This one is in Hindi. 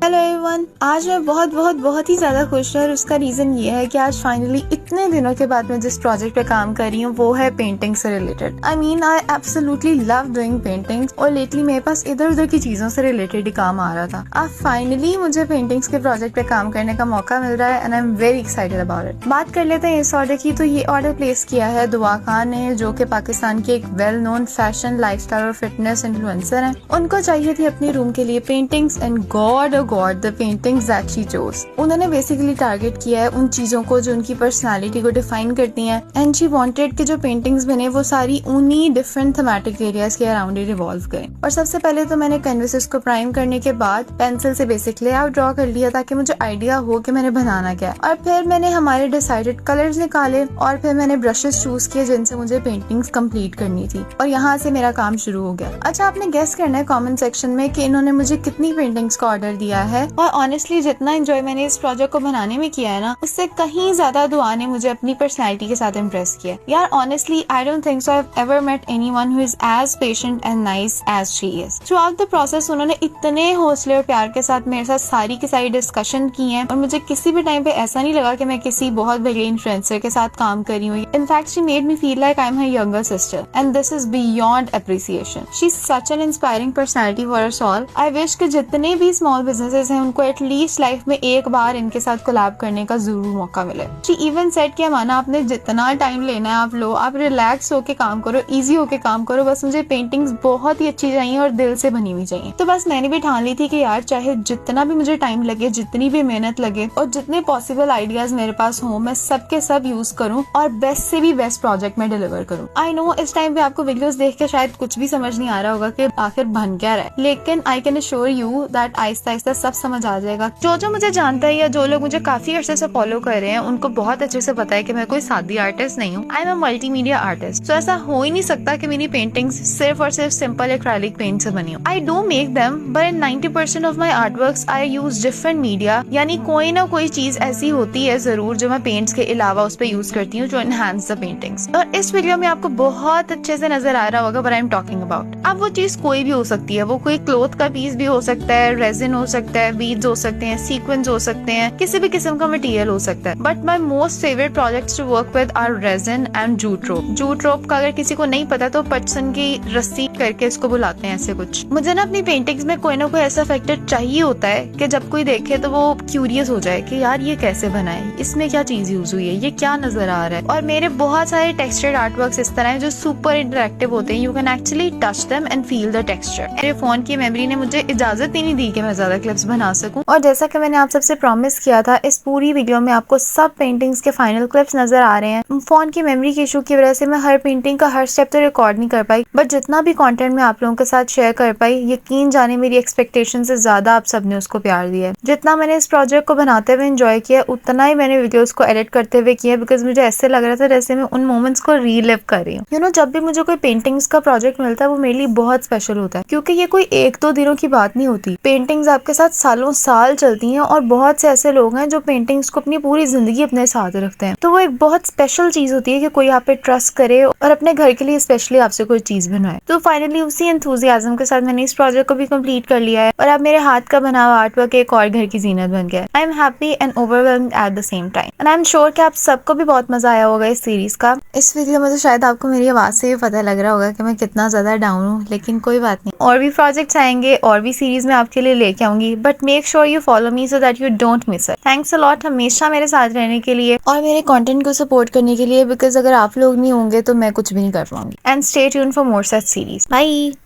हेलो एवरीवन, आज मैं बहुत ही ज्यादा खुश हूँ और उसका रीजन ये है कि आज फाइनली इतने दिनों के बाद मैं जिस प्रोजेक्ट पे काम कर रही हूँ वो है पेंटिंग से related. I absolutely love doing paintings और लेटली मेरे पास इधर उधर की चीजों से रिलेटेड ही काम आ रहा था। अब फाइनली मुझे पेंटिंग्स के प्रोजेक्ट पे काम करने का मौका मिल रहा है and I am very excited about it. बात कर लेते हैं इस ऑर्डर की। तो ये ऑर्डर प्लेस किया है दुआ खान ने, जो कि पाकिस्तान के एक वेल नोन फैशन, लाइफस्टाइल और फिटनेस इन्फ्लुएंसर हैं। उनको चाहिए थी अपने रूम के लिए paintings and God the paintings that she chose. उन्होंने बेसिकली टारगेट किया है उन चीजों को जो उनकी पर्सनालिटी को डिफाइन करती हैं एंड शी वांटेड कि जो पेंटिंग्स बने वो सारी उन्हीं डिफरेंट थीमेटिक एरियाज के अराउंड ही रिवॉल्व करें। और सबसे पहले तो मैंने कैनवसेस को प्राइम करने के बाद पेंसिल से बेसिक लेआउट ड्रॉ कर लिया ताकि मुझे आइडिया हो कि मैंने बनाना क्या है। और फिर मैंने हमारे डिसाइडेड कलर्स निकाले और फिर मैंने ब्रशेस चूज किए जिनसे मुझे पेंटिंग्स कंप्लीट करनी थी और यहाँ से मेरा काम शुरू हो गया। अच्छा, आपने गेस करना है कमेंट सेक्शन में कि इन्होंने मुझे कितनी पेंटिंग्स का ऑर्डर दिया है। और ऑनेस्टली जितना एंजॉय मैंने इस प्रोजेक्ट को बनाने में किया है ना, उससे कहीं ज्यादा दुआ ने मुझे अपनी पर्सनैलिटी के साथ इम्प्रेस किया। यार honestly I don't think so I have ever met anyone who is as patient and nice as she is. Throughout the process उन्होंने इतने हौसले और प्यार के साथ मेरे साथ सारी की सारी डिस्कशन की है और मुझे किसी भी टाइम पे ऐसा नहीं लगा कि मैं किसी बहुत बड़े इन्फ्लुएंसर के साथ काम कर रही हूँ। In fact she made me feel like I am her younger sister and this is beyond appreciation. She is such an inspiring personality for us all. I wish कि जितने भी स्मॉल बिजनेसेस हैं उनको एटलीस्ट लाइफ में एक बार इनके साथ कोलैब करने का जरूर मौका मिले। शी इवन सेड कि अमाना, आपने जितना टाइम लेना है आप लो, आप रिलैक्स होके काम करो, इजी होके काम करो, बस मुझे पेंटिंग्स बहुत ही अच्छी चाहिए और दिल से बनी हुई चाहिए। तो बस मैंने भी ठान ली थी कि यार चाहे जितना भी मुझे टाइम लगे, जितनी भी मेहनत लगे और जितने पॉसिबल आइडियाज मेरे पास हो, मैं सबके सब यूज करूं और बेस्ट से भी बेस्ट प्रोजेक्ट में डिलीवर करूं। आई नो इस टाइम पे आपको वीडियोस देख के शायद कुछ भी समझ नहीं आ रहा होगा कि आखिर बन क्या रहा है, लेकिन I can assure you that Aahista Aahista सब समझ आ जाएगा। जो मुझे जानता है या जो लोग मुझे काफी अर्से से फॉलो कर रहे हैं उनको बहुत अच्छे से पता है कि मैं कोई सादी आर्टिस्ट नहीं हूँ। I am a multimedia artist. तो ऐसा हो ही नहीं सकता कि मेरी पेंटिंग्स सिर्फ और सिर्फ सिंपल एक्रेलिक पेंट से बनी हो। I do make them but in 90% of my art works I use different media, यानी कोई ना कोई चीज ऐसी होती है जरूर जो मैं पेंट्स के अलावा उस पर यूज करती हूँ जो एनहांस द पेंटिंग्स। और इस वीडियो में आपको बहुत अच्छे से नजर आ रहा होगा what I am talking about. अब वो चीज कोई भी हो सकती है, वो कोई क्लोथ का पीस भी हो सकता है, रेजिन हो सकता है, बीड्स हो सकते हैं, सीक्वेंस हो सकते हैं, किसी भी किस्म का मटेरियल हो सकता है। But my most favourite projects to work with are resin and jute rope. Jute rope का अगर किसी को नहीं पता तो पटसन की रस्सी करके इसको बुलाते हैं ऐसे कुछ। मुझे ना अपनी पेंटिंग्स में कोई ना कोई ऐसा फैक्टर चाहिए होता है कि जब कोई देखे तो वो क्यूरियस हो जाए कि यार ये कैसे बना है, इसमें क्या चीज यूज हुई है, ये क्या नजर आ रहा है। और मेरे बहुत सारे टेक्सचर्ड आर्ट वर्क्स इस तरह हैं जो सुपर इंटरेक्टिव होते हैं। You can actually touch them and feel the texture. मेरे फोन की मेमोरी ने मुझे इजाजत ही नहीं दी कि मैं ज्यादा क्लिप्स बना सकूं। और जैसा कि मैंने आप सबसे प्रॉमिस किया था, इस पूरी वीडियो में आपको सब पेंटिंग्स के फाइनल क्लिप्स नजर आ रहे हैं। फोन की मेमोरी के इशू की वजह से मैं हर पेंटिंग का हर स्टेप तो रिकॉर्ड नहीं कर पाई, बट जितना भी कंटेंट मैं आप लोगों के साथ शेयर कर पाई, यकीन जाने मेरी एक्सपेक्टेशन से ज्यादा आप सबने उसको प्यार दिया है। जितना मैंने इस प्रोजेक्ट को बनाते हुए एंजॉय किया, उतना ही मैंने वीडियोस को एडिट करते हुए किया, बिकॉज मुझे ऐसे लग रहा था जैसे मैं उन मोमेंट्स को रीलिव कर रही हूँ। यू नो, जब भी मुझे कोई पेंटिंग्स का प्रोजेक्ट मिलता है वो मेरे लिए बहुत स्पेशल होता है, क्योंकि ये कोई एक दो दिनों की बात नहीं होती। पेंटिंग्स आपके साथ सालों साल चलती हैं और बहुत से ऐसे लोग हैं जो पेंटिंग्स को अपनी पूरी जिंदगी अपने साथ रखते हैं। तो वो एक बहुत स्पेशल चीज होती है कि कोई आप पे ट्रस्ट करे और अपने घर के लिए स्पेशली आपसे कोई चीज बनवाए। तो फाइनली उसी एंथुसियाज्म के साथ मैंने इस प्रोजेक्ट को भी कंप्लीट कर लिया है और अब मेरे हाथ का बना हुआ आर्ट वर्क एक और घर की जीनत बन गया है। I am happy and overwhelmed at the same time and I am sure कि आप सबको भी बहुत मजा आया होगा इस सीरीज का। इस वीडियो में तो शायद आपको मेरी आवाज से भी पता लग रहा होगा कि मैं कितना ज्यादा डाउन हूँ, लेकिन कोई बात नहीं, और भी प्रोजेक्ट्स आएंगे और भी सीरीज में आपके लिए लेके आऊंगी। But make sure you follow me so that you don't miss it. Thanks a lot हमेशा मेरे साथ रहने के लिए और मेरे कंटेंट को सपोर्ट करने के लिए, बिकॉज अगर आप लोग नहीं होंगे तो मैं कुछ भी नहीं कर पाऊंगी। And stay tuned for more such series. Bye.